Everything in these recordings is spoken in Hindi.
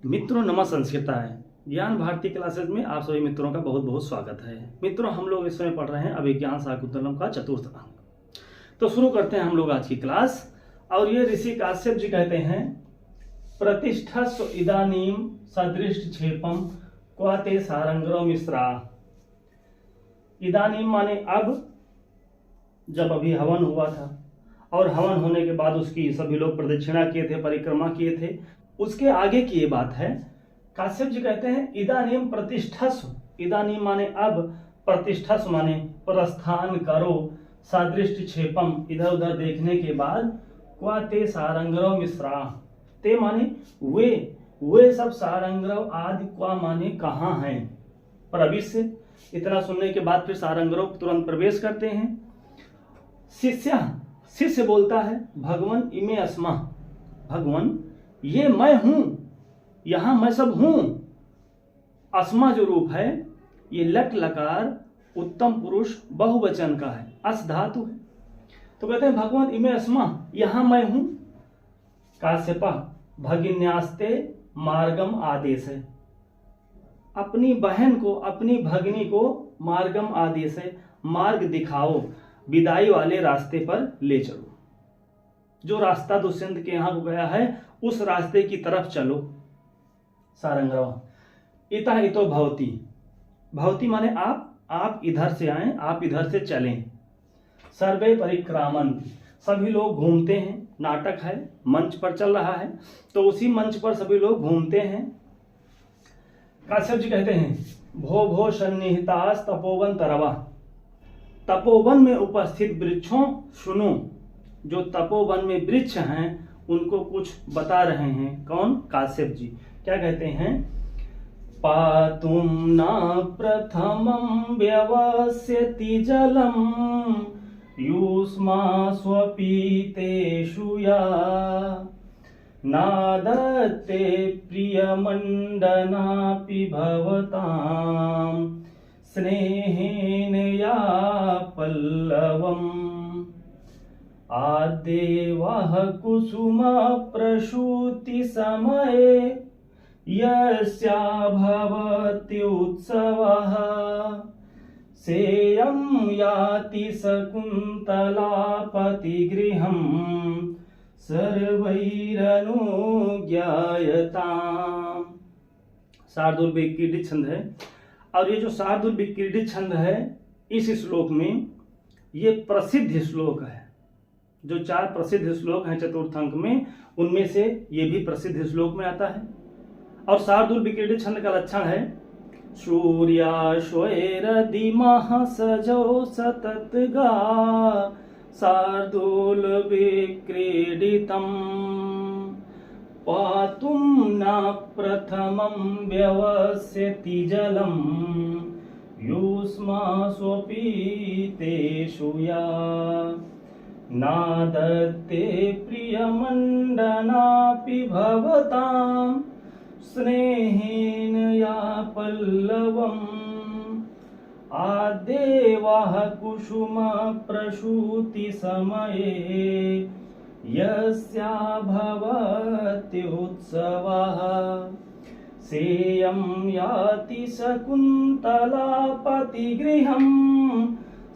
मित्रों नमः संस्कृताय ज्ञान भारती क्लासेज में आप सभी मित्रों का बहुत बहुत स्वागत है। मित्रों हम लोग इस समय पढ़ रहे हैं अभिज्ञान शाकुंतलम का चतुर्थ अंक। तो शुरू करते हैं हम लोग आज की क्लास। और ये ऋषि काश्यप जी कहते हैं प्रतिष्ठस्व इदानीम सदृष्ट क्षेपम क्वाते सारंग्रो मिश्रा। इदानीम माने अब, जब अभी हवन हुआ था और हवन होने के बाद उसकी सभी लोग प्रदक्षिणा किए थे, परिक्रमा किए थे। उसके आगे की ये बात है। काश्यप जी कहते हैं इदानीम प्रतिष्ठस्व, इदानीम माने अब, प्रतिष्ठस्व माने प्रस्थान करो, सादृष्ट क्षेपम इधर उधर देखने के बाद, क्वा ते सारंग्रव मिश्रा, ते माने वे सब सारंग्रव आदि, क्वा माने कहाँ हैं। प्रविश्य, इतना सुनने के बाद फिर सारंग्रव तुरंत प्रवेश करते हैं। शिष्य बोलता है भगवान इमे अस्मा, भगवान ये मैं हूं, यहां मैं सब हूं। अस्मा जो रूप है ये लट लकार उत्तम पुरुष बहुवचन का है, अस धातु है। तो कहते हैं भगवान इमे अस्मा, यहां मैं हूं। काश्यपा भगिन्यास्ते मार्गम आदेश है, अपनी बहन को, अपनी भगिनी को मार्गम आदेश है, मार्ग दिखाओ, विदाई वाले रास्ते पर ले चलो। जो रास्ता दुष्यंत के यहां गया है उस रास्ते की तरफ चलो। सारंग्रव इता हितो भवती, भवती माने आप इधर से आए, आप इधर से चलें। सर्वे परिक्रामन, सभी लोग घूमते हैं। नाटक है, मंच पर चल रहा है, तो उसी मंच पर सभी लोग घूमते हैं। काश्यप जी कहते हैं भो भो सन्निहितास तपोवन तरवा, तपोवन में उपस्थित वृक्षों सुनो। जो तपोवन में वृक्ष हैं उनको कुछ बता रहे हैं। कौन? काश्यप जी। क्या कहते हैं? पातुम न प्रथमं व्यवस्यति जलम युष्मा स्वपीतेषु या नादत्ते प्रियमण्डनापि भवतां स्नेहेन या पल्लवम् आदेवः कुसुम प्रसूति समये यस्या भवति उत्सवः सेयं याति शकुन्तलापतिगृहं सर्वैरनुज्ञायताम्। शार्दूल विक्रीडित छंद है। और ये जो शार्दूल विक्रीडित छंद है इस श्लोक में ये प्रसिद्ध श्लोक है। जो 4 प्रसिद्ध श्लोक हैं चतुर्थ अंक में, उनमें से ये भी प्रसिद्ध श्लोक में आता है। और शार्दूल विक्रीडित छंद का लक्षण है सूर्याश्वैरदिमः सजौ सततगा शार्दूल विक्रीडितम् पातुं न प्रथमं व्यवस्यति जलम् युष्मा स्वपीतेषु या नादत्ते प्रियमण्डनापि भवतां स्नेहेन या पल्लवम् आदेवः कुसुम प्रसूति समये यस्या भवति उत्सवः सेयं याति शकुन्तलापतिगृहं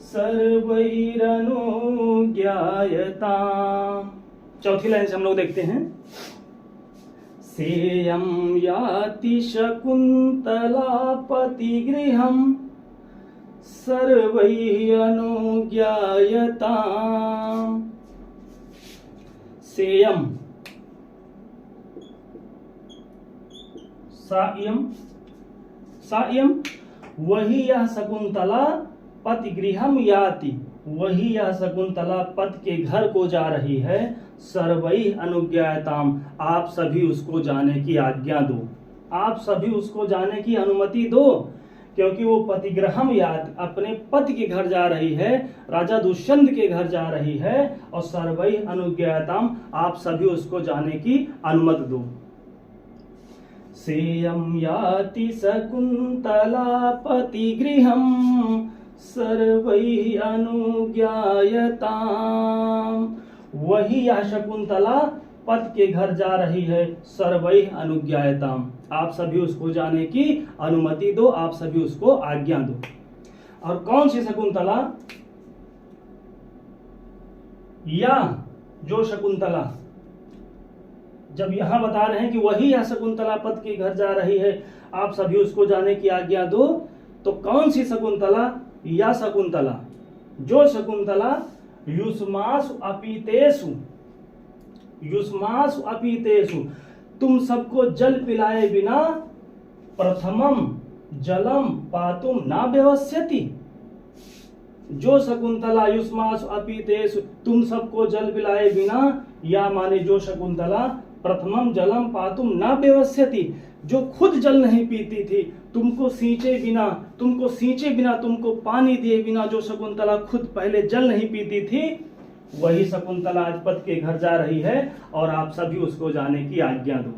सर्वैरनुज्ञायताम्। चौथी लाइन से हम लोग देखते हैं सेयं याति शकुन्तलापतिगृहं सर्वैरनुज्ञायताम्। सेयं सायं वही यह शकुंतला पतिगृहम याति, वही यह शकुंतला पति के घर को जा रही है। सर्वै अनुज्ञायताम, आप सभी उसको जाने की आज्ञा दो, आप सभी उसको जाने की अनुमति दो, क्योंकि वो पतिगृहम याति, अपने पति के घर जा रही है, राजा दुष्यंत के घर जा रही है। और सर्वै अनुज्ञायताम, आप सभी उसको जाने की अनुमति दो। सेयं याति शकुन्तलापतिगृहं सर्वैः अनुज्ञायताम्, वही यह शकुंतला पति के घर जा रही है, सर्वैः अनुज्ञायताम, आप सभी उसको जाने की अनुमति दो, आप सभी उसको आज्ञा दो। और कौन सी शकुंतला? या जो शकुंतला, जब यहां बता रहे हैं कि वही यह शकुंतला पति के घर जा रही है, आप सभी उसको जाने की आज्ञा दो, तो कौन सी शकुंतला? या शकुंतला, जो शकुंतला युष्मासु अपीतेषु, युष्मासु अपीतेषु, तुम सबको जल पिलाए बिना प्रथमम जलम पातुम ना व्यवस्यति। जो शकुंतला युष्मासु अपीतेषु, तुम सबको जल पिलाए बिना, या माने जो शकुंतला प्रथमम जलम पातुम ना व्यवस्यति, जो खुद जल नहीं पीती थी, तुमको सींचे बिना, तुमको पानी दिए बिना जो शकुंतला खुद पहले जल नहीं पीती थी, वही शकुंतला आज पति के घर जा रही है और आप सभी उसको जाने की आज्ञा दो।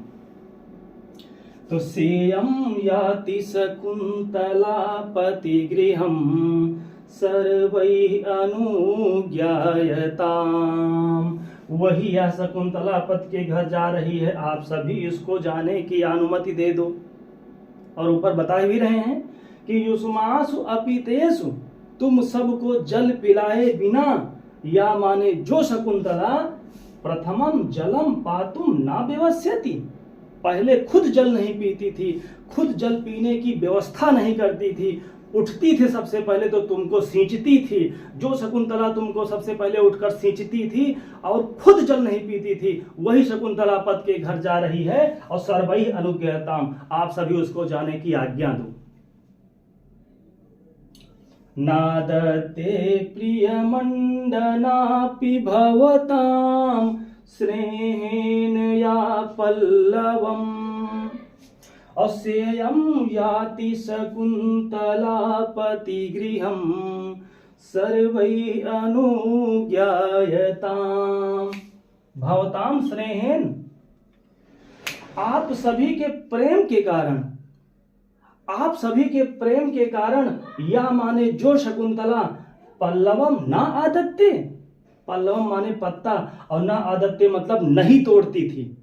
तो सेयं याति शकुंतला पति गृहं सर्वैः अनुज्ञायताम्, वही यह शकुंतला पति के घर जा रही है, आप सभी इसको जाने की अनुमति दे दो। और ऊपर बता भी रहे हैं कि युष्मासु अपीतेषु, तुम सबको जल पिलाए बिना, या माने जो शकुंतला प्रथमम जलम पातुम ना व्यवस्यति, पहले खुद जल नहीं पीती थी, खुद जल पीने की व्यवस्था नहीं करती थी, उठती थी सबसे पहले तो तुमको सींचती थी, जो शकुंतला तुमको सबसे पहले उठकर सींचती थी और खुद जल नहीं पीती थी, वही शकुंतला पति के घर जा रही है और सर्वैः अनुज्ञायताम, आप सभी उसको जाने की आज्ञा दो। नादते प्रियमंडनापि भवतां स्नेहेन या पल्लवम्, असेयं याति शकुंतला पति गृहं सर्वैः अनुज्ञायताम्। भवतां स्नेहेन, आप सभी के प्रेम के कारण, आप सभी के प्रेम के कारण, या माने जो शकुंतला पल्लवम ना आदत्ते, पल्लवम माने पत्ता और ना आदत्ते मतलब नहीं तोड़ती थी,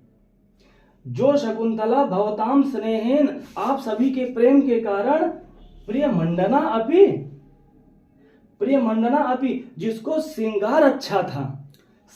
जो शकुंतला भवताम स्नेहेन, आप सभी के प्रेम के कारण, प्रियमंडना अपि, प्रियमंडना अपि, जिसको श्रृंगार अच्छा था,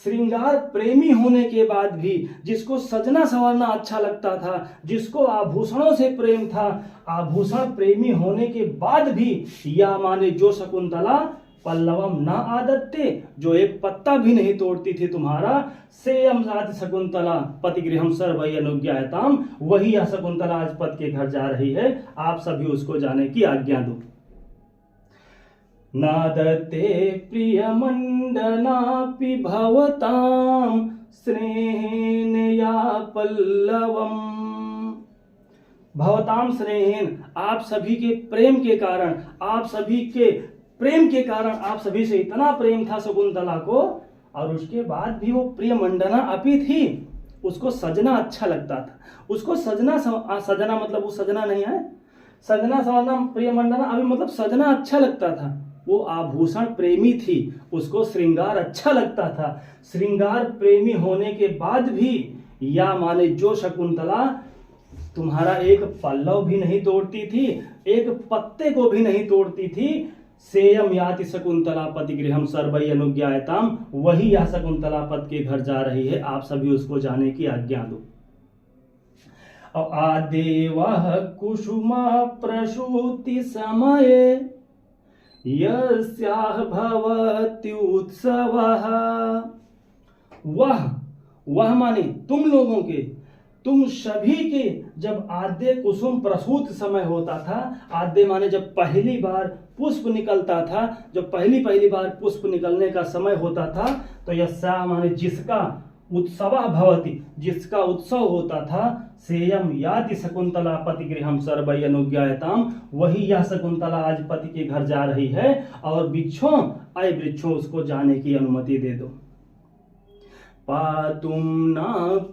श्रृंगार प्रेमी होने के बाद भी, जिसको सजना संवरना अच्छा लगता था, जिसको आभूषणों से प्रेम था, आभूषण प्रेमी होने के बाद भी, या माने जो शकुंतला पल्लवम ना आदत्ते, जो एक पत्ता भी नहीं तोड़ती थी तुम्हारा, सेयं याति शकुंतला पति गृहं सर्वैः अनुज्ञायताम्, वही यह शकुंतला आज पति के घर जा रही है, आप सभी उसको जाने की आज्ञा दो। नादते प्रियमंडनापि भवतां स्नेहेन या पल्लवम्, भवतां स्नेहेन, आप सभी के प्रेम के कारण, आप सभी के प्रेम के कारण, आप सभी से इतना प्रेम था शकुंतला को, और उसके बाद भी वो प्रियमंडना अपी थी, उसको सजना अच्छा लगता था, उसको सजना सजना मतलब वो सजना नहीं है, सजना सवरना प्रियमंडना अभी मतलब सजना अच्छा लगता था, वो आभूषण प्रेमी थी, उसको श्रृंगार अच्छा लगता था, श्रृंगार प्रेमी होने के बाद भी, या माने जो शकुंतला तुम्हारा एक पल्लव भी नहीं तोड़ती थी, एक पत्ते को भी नहीं तोड़ती थी, सेयं याति शकुंतला पति गृहं सर्वैः अनुज्ञायताम्, वही यह शकुंतला पति के घर जा रही है, आप सभी उसको जाने की आज्ञा दो। और आदेवः कुसुमा प्रसूति समये यस्याः भवति उत्सवः, वह माने तुम लोगों के, तुम सभी के जब आद्य कुसुम प्रसूत समय होता था, आद्य माने जब पहली बार पुष्प निकलता था, जब पहली बार पुष्प निकलने का समय होता था, तो यस्या माने जिसका, उत्सवः भवति, जिसका उत्सव होता था, सेयं याति शकुंतला पति गृहं सर्वैः अनुज्ञायताम्, वही यह शकुंतला आज पति के घर जा रही है और वृक्षों उसको जाने की अनुमति दे दो। पातुं न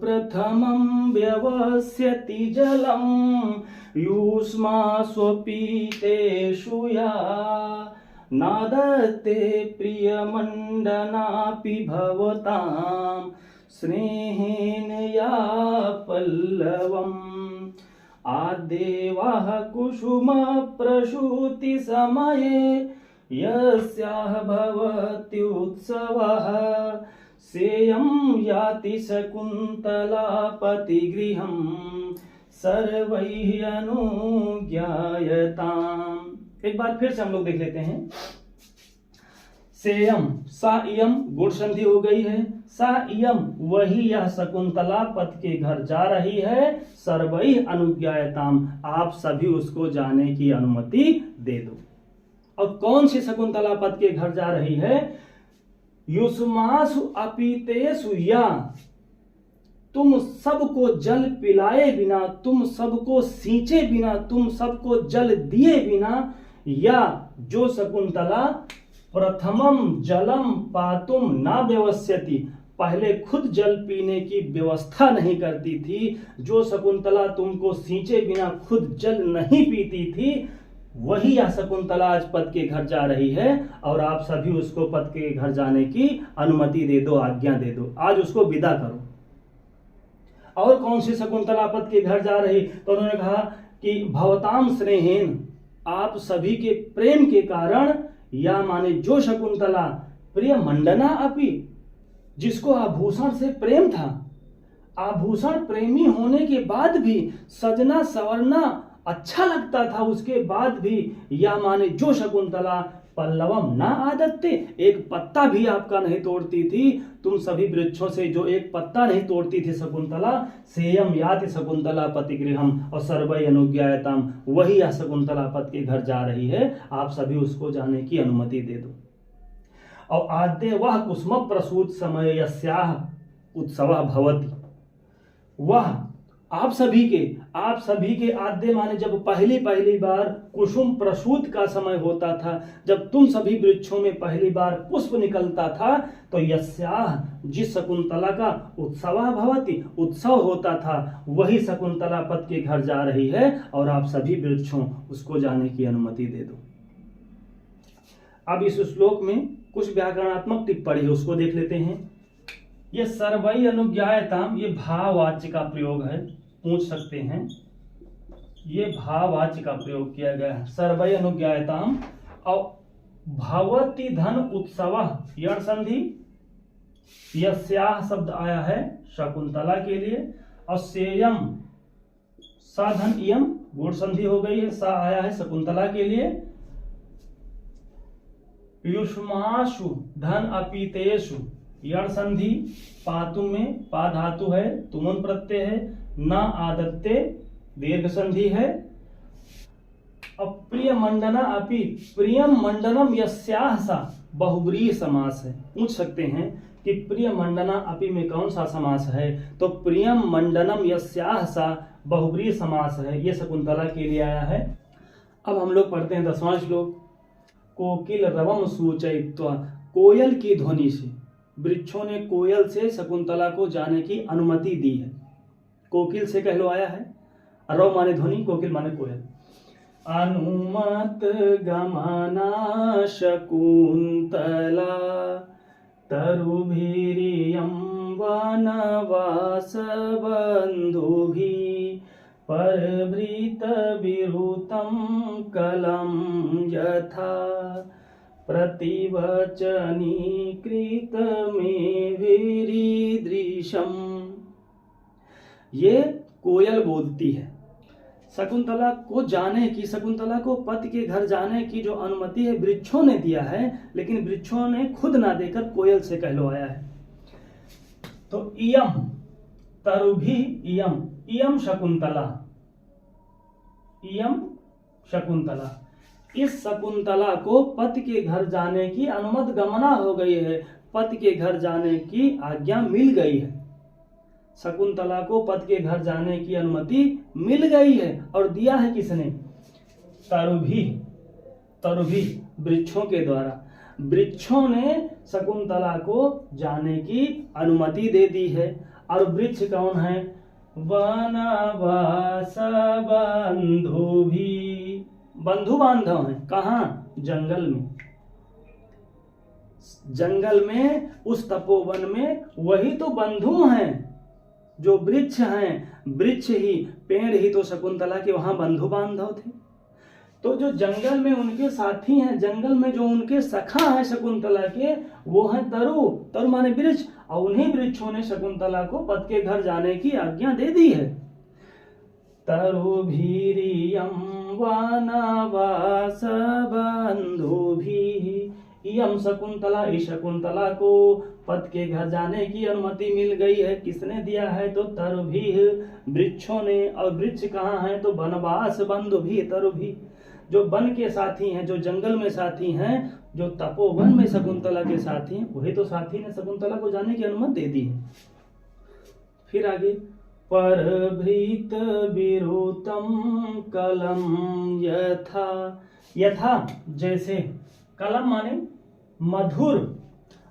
प्रथमं व्यवस्यति जलं युष्मास्वपीतेषु या नादत्ते प्रियमंडनापि भवतां स्नेहेन या पल्लवम् आद्देवः कुसुम प्रसूति समये यस्याः भवत्युत्सवः सेयं याति शकुन्तला पतिगृहं सर्वैः अनुज्ञायताम्। एक बार फिर से हम लोग देख लेते हैं। सेयम सा इयम गुण संधि हो गई है। सा इयम वही यह शकुंतला पति के घर जा रही है। सर्वै अनुज्ञायताम आप सभी उसको जाने की अनुमति दे दो। और कौन सी शकुंतला पति के घर जा रही है? युष्मासु अपीतेषु या तुम सबको जल पिलाए बिना, तुम सबको सींचे बिना, तुम सबको जल दिए बिना, या जो शकुंतला प्रथमम जलम पातुम ना व्यवस्यति पहले खुद जल पीने की व्यवस्था नहीं करती थी, जो शकुंतला तुमको सींचे बिना खुद जल नहीं पीती थी, वही यह शकुंतला आज पति के घर जा रही है। और आप सभी उसको पति के घर जाने की अनुमति दे दो, आज्ञा दे दो, आज उसको विदा करो। और कौन सी शकुंतला पति के घर जा रही? तो उन्होंने कहा कि भवताम स्नेहेन आप सभी के प्रेम के कारण, या माने जो शकुंतला प्रिय मंडना अपि जिसको आभूषण से प्रेम था, आभूषण प्रेमी होने के बाद भी सजना सवरना अच्छा लगता था उसके बाद भी, या माने जो शकुंतला पल्लवम ना आदत्ते एक पत्ता भी आपका नहीं तोड़ती थी, तुम सभी वृक्षों से जो एक पत्ता नहीं तोड़ती थी शकुंतला, सेयम याति शकुंतला पतिगृहम और सर्वै अनुज्ञायताम वही यह शकुंतला पति के घर जा रही है, आप सभी उसको जाने की अनुमति दे दो। और आद्य वह कुसुम प्रसूत समय यस्याह उत्सवः भवति, वह आप सभी के आद्य माने जब पहली बार कुसुम प्रसूत का समय होता था, जब तुम सभी वृक्षों में पहली बार पुष्प निकलता था, तो यस्याह जिस शकुंतला का उत्सवः भवति उत्सव होता था, वही शकुंतला पति के घर जा रही है और आप सभी वृक्षों उसको जाने की अनुमति दे दो। अब इस श्लोक में कुछ व्याकरणात्मक टिप्पणी है, उसको देख लेते हैं। ये सर्वै अनुज्ञायताम ये भाववाच्य का प्रयोग है, पूछ सकते हैं, ये भाववाच्य का प्रयोग किया गया है। सर्वै अनुज्ञायताम और भवति धन उत्सवः यण संधि, यस्याह शब्द आया है शकुंतला के लिए, और सेयम साधन इयम गुण संधि हो गई है, सा आया है शकुंतला के लिए। युष्मासु धन अपीतेषु यण संधि, पातु में पा धातु है, तुमन प्रत्यय है, न आदत्ते दीर्घ संधि है। और प्रिय मंडना अपि प्रियम मंडनम यस्याह सा बहुव्रीहि समास है। पूछ सकते हैं कि प्रिय मंडना अपि में कौन सा समास है? तो प्रियम मंडनम यस्याह सा बहुव्रीहि समास है, ये शकुंतला के लिए आया है। अब हम लोग पढ़ते हैं 10वां श्लोक। कोकिल रवम सूचयित्वा कोयल की ध्वनि से, वृक्षों ने कोयल से शकुंतला को जाने की अनुमति दी है। कोकिल से कहलो आया है, रव माने ध्वनि, कोकिल माने कोयल। अनुमत गमना शकुंतला तरुभिरियं वनवास बंधुभिः परभृत विरुतं कलं यथा प्रतिवचनीकृत में वीरीदृशम। ये कोयल बोलती है। शकुंतला को जाने की, शकुंतला को पति के घर जाने की जो अनुमति है वृक्षों ने दिया है, लेकिन वृक्षों ने खुद ना देकर कोयल से कहलो आया है। तो इयम तरुभि इयम, इयम शकुंतला, इयम शकुंतला, इस शकुंतला को पति के घर जाने की अनुमति गमना हो गई है, पति के घर जाने की आज्ञा मिल गई है। शकुंतला को पति के घर जाने की अनुमति मिल गई है और दिया है किसने? तरुभि, तरुभि वृक्षों के द्वारा। वृक्षों ने शकुंतला को जाने की अनुमति दे दी है। और वृक्ष कौन है? वनवास बंधुभि, बंधु बांधव हैं। कहाँ? जंगल में। जंगल में, उस तपोवन में वही तो बंधु हैं, जो वृक्ष हैं, वृक्ष ही, पेड़ ही तो शकुंतला के वहां बंधु बांधव थे। तो जो जंगल में उनके साथी हैं, जंगल में जो उनके सखा हैं शकुंतला के, वो हैं तरु, तरु माने वृक्ष, और उन्हीं वृक्षों ने शकुंतला को पति के घर जाने की आज्ञा दे दी है। तरुभिरियं वनवास बंधुभिः, यम शकुंतला, इस शकुंतला को पति के घर जाने की अनुमति मिल गई है। किसने दिया है? तो तरुभिः, वृक्षों ने। और वृक्ष कहाँ है? तो वनवास बंधुभिः, तरुभिः, जो वन के साथी हैं, जो जंगल में साथी हैं, जो तपोवन में शकुंतला के साथी हैं, वही तो साथी ने शकुंतला को जाने की अनुमति दे दी है। फिर आगे, परभृत विरुतम कलम यथा, यथा जैसे, कलम माने मधुर,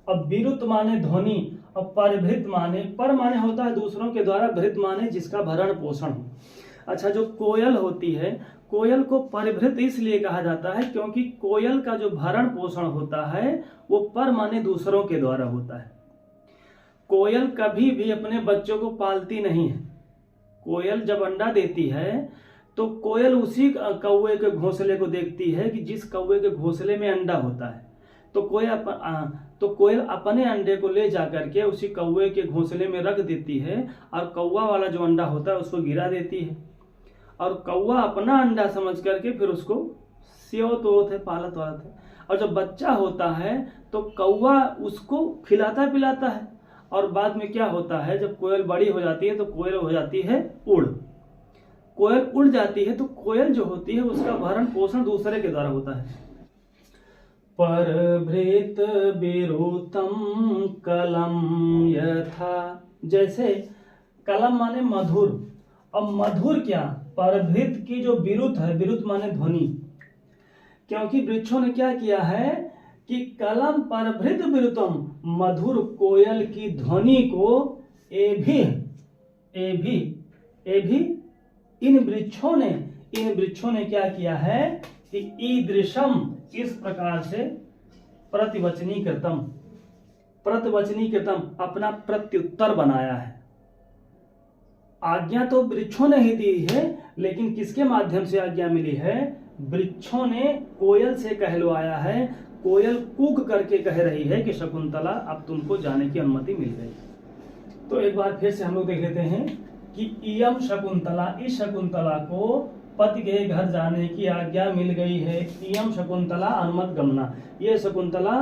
और विरुत माने ध्वनि, और परभृत माने, पर माने होता है दूसरों के द्वारा, भृत माने जिसका भरण पोषण हो। अच्छा, जो कोयल होती है, कोयल को परिभृत इसलिए कहा जाता है क्योंकि कोयल का जो भरण पोषण होता है वो पर माने दूसरों के द्वारा होता है। कोयल कभी भी अपने बच्चों को पालती नहीं है। कोयल जब अंडा देती है तो कोयल उसी कौवे के घोंसले को देखती है कि जिस कौवे के घोंसले में अंडा होता है, तो कोयल अपने अंडे को ले जाकर के उसी कौवे के घोंसले में रख देती है, और कौवा वाला जो अंडा होता है उसको गिरा देती है, और कौवा अपना अंडा समझ करके फिर उसको सियोत होते है, पालत वालत है। और जब बच्चा होता है तो कौवा उसको खिलाता पिलाता है, और बाद में क्या होता है, जब कोयल बड़ी हो जाती है तो कोयल हो जाती है उड़। कोयल उड़ जाती है तो कोयल जो होती है उसका भरण पोषण दूसरे के द्वारा होता है। परभृत विरुतम कलम यथा, जैसे कलम माने मधुर, और मधुर क्या, परभृत की जो विरुत है, विरुत माने ध्वनि, क्योंकि वृक्षों ने क्या किया है कि कलम परभृत विरुतम, मधुर कोयल की ध्वनि को इन वृक्षों ने क्या किया है कि ईदृशम, इस प्रकार से प्रतिवचनी कृतम, अपना प्रत्युत्तर बनाया है। आज्ञा तो वृक्षों ने ही दी है, लेकिन किसके माध्यम से आज्ञा मिली है? वृक्षों ने कोयल से कहलवाया है। कोयल कूक करके कह रही है कि शकुंतला अब तुमको जाने की अनुमति मिल गई। तो एक बार फिर से हम लोग देख लेते हैं कि इयम शकुंतला, इस शकुंतला को पति के घर जाने की आज्ञा मिल गई है। इयम शकुंतला अनुमत गमना, ये शकुंतला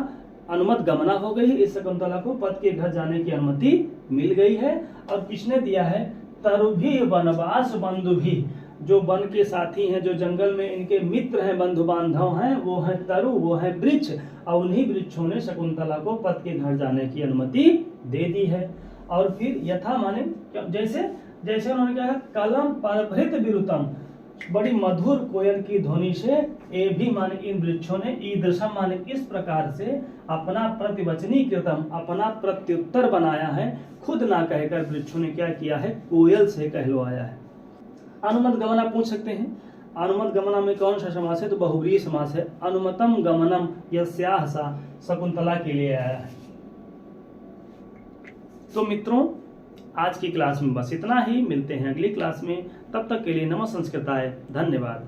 अनुमत गमना हो गई। इस शकुंतला को पति के घर जाने की अनुमति मिल गई है। और किसने दिया है? तरुभी वनवास बंधुभी, जो वन के साथी हैं, जो जंगल में इनके मित्र हैं, बंधु बांधव हैं, वो है तरु, वो है वृक्ष, और उन्हीं वृक्षों ने शकुंतला को पति के घर जाने की अनुमति दे दी है। और फिर यथा माने जैसे उन्होंने कहा कलम परभृत विरुतम, बड़ी मधुर कोयल की ध्वनि से, ए भी माने इन वृक्षों ने, ईदृशम माने इस प्रकार से अपना प्रतिवचनी कृतम, अपना प्रत्युत्तर बनाया है। खुद ना कहकर वृक्षों ने क्या किया है? कोयल से कहलवाया है। अनुमत गमना पूछ सकते हैं। अनुमत गमना में कौन सा समास है? तो बहुव्रीहि समास है। अनुमतम गमनम यस्याः सा, शकुंतला के लिए आया है। तो मित्रों, आज की क्लास में बस इतना ही। मिलते हैं अगली क्लास में, तब तक के लिए नमः संस्कृताय, धन्यवाद।